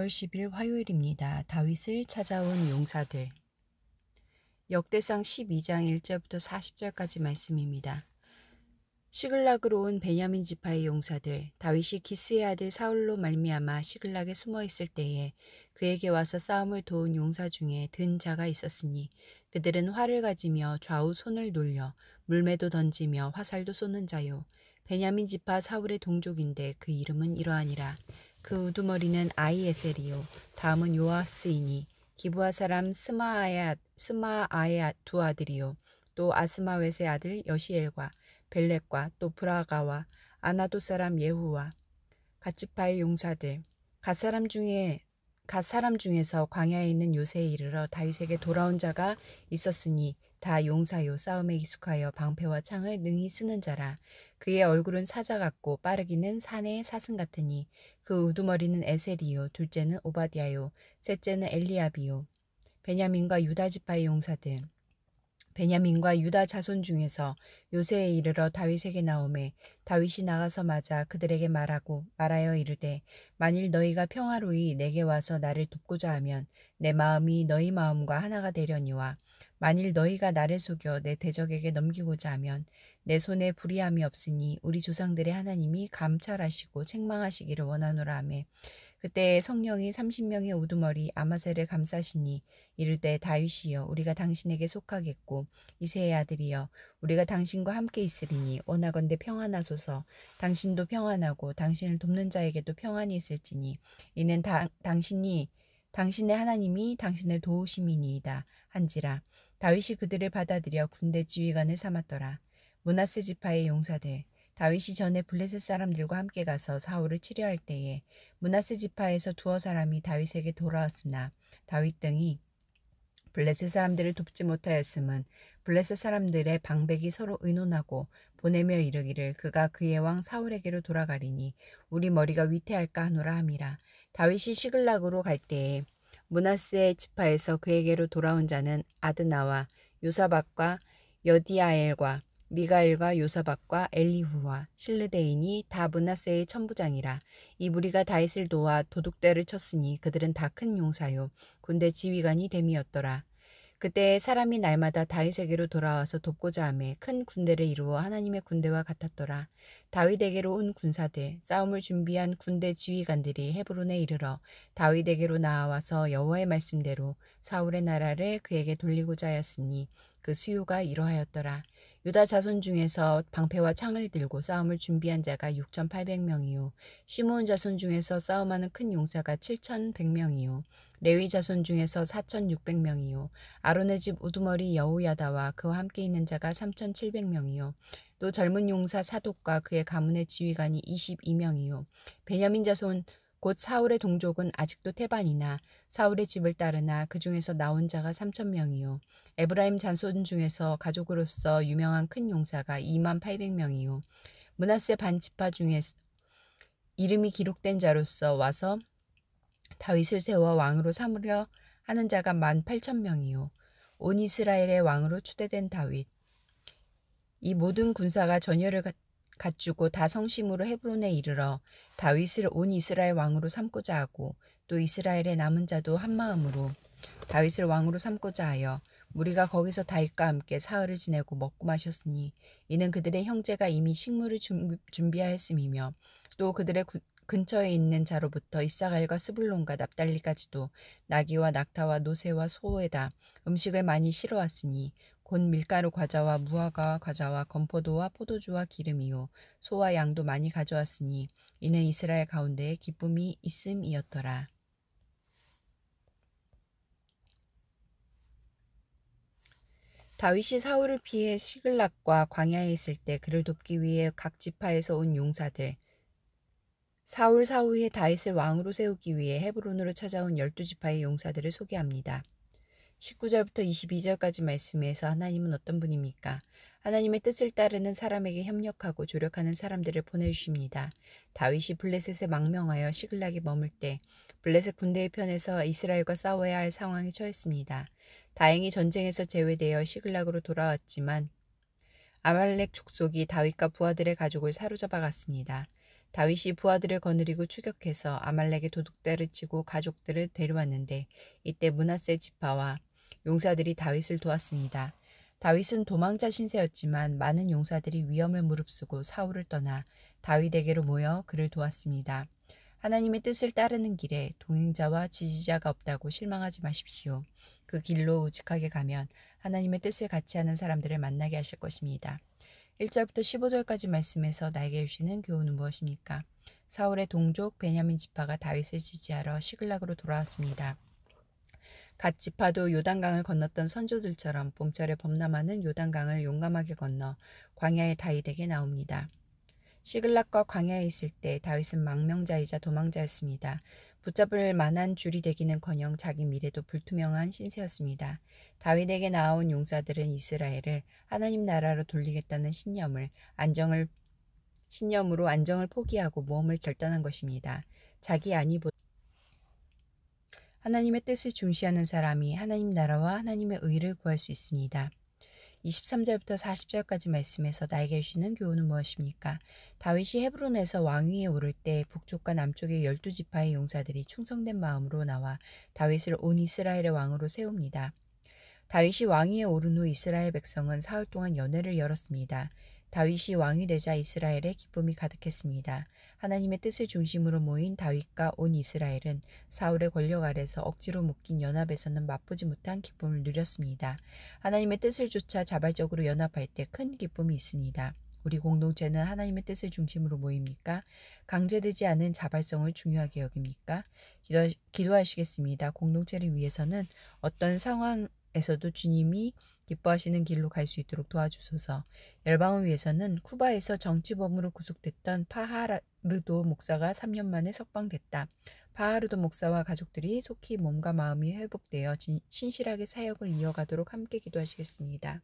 6월 10일 화요일입니다. 다윗을 찾아온 용사들. 역대상 12장 1절부터 40절까지 말씀입니다. 시글락으로 온 베냐민 지파의 용사들. 다윗이 기스의 아들 사울로 말미암아 시글락에 숨어 있을 때에 그에게 와서 싸움을 도운 용사 중에 든 자가 있었으니 그들은 활을 가지며 좌우 손을 돌려 물매도 던지며 화살도 쏘는 자요. 베냐민 지파 사울의 동족인데 그 이름은 이러하니라. 그 우두머리는 아히에셀이요 다음은 요아스이니 기브아 사람 스마아의 두 아들이요 또 아스마웻의 아들 여시엘과 벨렉과 또 브라가와 아나도 사람 예후와 갓지파의 용사들. 갓 사람 중에서 광야에 있는 요새에 이르러 다윗에게 돌아온 자가 있었으니 다 용사요 싸움에 익숙하여 방패와 창을 능히 쓰는 자라. 그의 얼굴은 사자 같고 빠르기는 산의 사슴 같으니 그 우두머리는 에셀이요 둘째는 오바댜요 셋째는 엘리압이요. 베냐민과 유다 지파의 용사들. 베냐민과 유다 자손 중에서 요새에 이르러 다윗에게 나오매 다윗이 나가서 맞아 그들에게 말하여 이르되 만일 너희가 평화로이 내게 와서 나를 돕고자 하면 내 마음이 너희 마음과 하나가 되려니와 만일 너희가 나를 속여 내 대적에게 넘기고자 하면 내 손에 불의함이 없으니 우리 조상들의 하나님이 감찰하시고 책망하시기를 원하노라 하매 그때 성령이 30명의 우두머리 아마셀을 감싸시니 이르되 다윗이여 우리가 당신에게 속하겠고 이새의 아들이여 우리가 당신과 함께 있으리니 원하건대 평안하소서. 당신도 평안하고 당신을 돕는 자에게도 평안이 있을지니 이는 당신의 하나님이 당신을 도우심이니이다 한지라. 다윗이 그들을 받아들여 군대 지휘관을 삼았더라. 므낫세 지파의 용사들. 다윗이 전에 블레셋 사람들과 함께 가서 사울을 치려할 때에 므낫세 지파에서 두어 사람이 다윗에게 돌아왔으나 다윗 등이 블레셋 사람들을 돕지 못하였음은 블레셋 사람들의 방백이 서로 의논하고 보내며 이르기를 그가 그의 왕 사울에게로 돌아가리니 우리 머리가 위태할까 하노라 함이라. 다윗이 시글락으로 갈 때에 므낫세 지파에서 그에게로 돌아온 자는 아드나와 요사박과 여디아엘과 미가엘과 요사박과 엘리후와 실르데인이 다 므낫세의 천부장이라. 이 무리가 다윗을 도와 도둑대를 쳤으니 그들은 다 큰 용사요 군대 지휘관이 됨이었더라. 그때 사람이 날마다 다윗에게로 돌아와서 돕고자 하매 큰 군대를 이루어 하나님의 군대와 같았더라. 다윗에게로 온 군사들, 싸움을 준비한 군대 지휘관들이 헤브론에 이르러 다윗에게로 나와서 여호와의 말씀대로 사울의 나라를 그에게 돌리고자 하였으니 그 수요가 이러하였더라. 유다 자손 중에서 방패와 창을 들고 싸움을 준비한 자가 6,800명이요 시므온 자손 중에서 싸움하는 큰 용사가 7,100명이요 레위 자손 중에서 4,600명이요 아론의 집 우두머리 여호야다와 그와 함께 있는 자가 3,700명이요 또 젊은 용사 사독과 그의 가문의 지휘관이 22명이요 베냐민 자손 곧 사울의 동족은 아직도 태반이나 사울의 집을 따르나 그 중에서 나온 자가 3,000명이요 에브라임 자손 중에서 가족으로서 유명한 큰 용사가 28,000명이요 므낫세 반지파 중에 이름이 기록된 자로서 와서 다윗을 세워 왕으로 삼으려 하는 자가 18,000명이요 온 이스라엘의 왕으로 추대된 다윗. 이 모든 군사가 전열을 갖추고 다 성심으로 헤브론에 이르러 다윗을 온 이스라엘 왕으로 삼고자 하고 또 이스라엘의 남은 자도 한마음으로 다윗을 왕으로 삼고자 하여 무리가 거기서 다윗과 함께 사흘을 지내고 먹고 마셨으니 이는 그들의 형제가 이미 식물을 준비하였음이며 또 그들의 근처에 있는 자로부터 이사갈과 스불론과 납달리까지도 나귀와 낙타와 노새와 소에다 음식을 많이 실어왔으니 곧 밀가루 과자와 무화과 과자와 건포도와 포도주와 기름이요 소와 양도 많이 가져왔으니 이는 이스라엘 가운데에 기쁨이 있음이었더라. 다윗이 사울을 피해 시글락과 광야에 있을 때 그를 돕기 위해 각 지파에서 온 용사들. 사울 사후에 다윗을 왕으로 세우기 위해 헤브론으로 찾아온 12지파의 용사들을 소개합니다. 19절부터 22절까지 말씀에서 하나님은 어떤 분입니까? 하나님의 뜻을 따르는 사람에게 협력하고 조력하는 사람들을 보내주십니다. 다윗이 블레셋에 망명하여 시글락에 머물 때 블레셋 군대의 편에서 이스라엘과 싸워야 할 상황에 처했습니다. 다행히 전쟁에서 제외되어 시글락으로 돌아왔지만 아말렉 족속이 다윗과 부하들의 가족을 사로잡아 갔습니다. 다윗이 부하들을 거느리고 추격해서 아말렉의 도둑들을 치고 가족들을 데려왔는데 이때 므낫세 지파와 용사들이 다윗을 도왔습니다. 다윗은 도망자 신세였지만 많은 용사들이 위험을 무릅쓰고 사울을 떠나 다윗에게로 모여 그를 도왔습니다. 하나님의 뜻을 따르는 길에 동행자와 지지자가 없다고 실망하지 마십시오. 그 길로 우직하게 가면 하나님의 뜻을 같이 하는 사람들을 만나게 하실 것입니다. 1절부터 15절까지 말씀에서 나에게 주시는 교훈은 무엇입니까? 사울의 동족 베냐민 지파가 다윗을 지지하러 시글락으로 돌아왔습니다. 갓 지파도 요단강을 건넜던 선조들처럼 봄철에 범람하는 요단강을 용감하게 건너 광야의 다윗에게 나옵니다. 시글락과 광야에 있을 때 다윗은 망명자이자 도망자였습니다. 붙잡을 만한 줄이 되기는커녕 자기 미래도 불투명한 신세였습니다. 다윗에게 나온 용사들은 이스라엘을 하나님 나라로 돌리겠다는 신념으로 안정을 포기하고 모험을 결단한 것입니다. 자기 안위보다 하나님의 뜻을 중시하는 사람이 하나님 나라와 하나님의 의를 구할 수 있습니다. 23절부터 40절까지 말씀에서 나에게 주시는 교훈은 무엇입니까? 다윗이 헤브론에서 왕위에 오를 때 북쪽과 남쪽의 12지파의 용사들이 충성된 마음으로 나와 다윗을 온 이스라엘의 왕으로 세웁니다. 다윗이 왕위에 오른 후 이스라엘 백성은 사흘 동안 연회를 열었습니다. 다윗이 왕이 되자 이스라엘에 기쁨이 가득했습니다. 하나님의 뜻을 중심으로 모인 다윗과 온 이스라엘은 사울의 권력 아래서 억지로 묶인 연합에서는 맛보지 못한 기쁨을 누렸습니다. 하나님의 뜻을 쫓아 자발적으로 연합할 때 큰 기쁨이 있습니다. 우리 공동체는 하나님의 뜻을 중심으로 모입니까? 강제되지 않은 자발성을 중요하게 여깁니까? 기도하시겠습니다. 공동체를 위해서는 어떤 상황에서도 주님이 기뻐하시는 길로 갈 수 있도록 도와주소서. 열방을 위해서는 쿠바에서 정치범으로 구속됐던 파하르도 목사가 3년 만에 석방됐다. 파하르도 목사와 가족들이 속히 몸과 마음이 회복되어 신실하게 사역을 이어가도록 함께 기도하시겠습니다.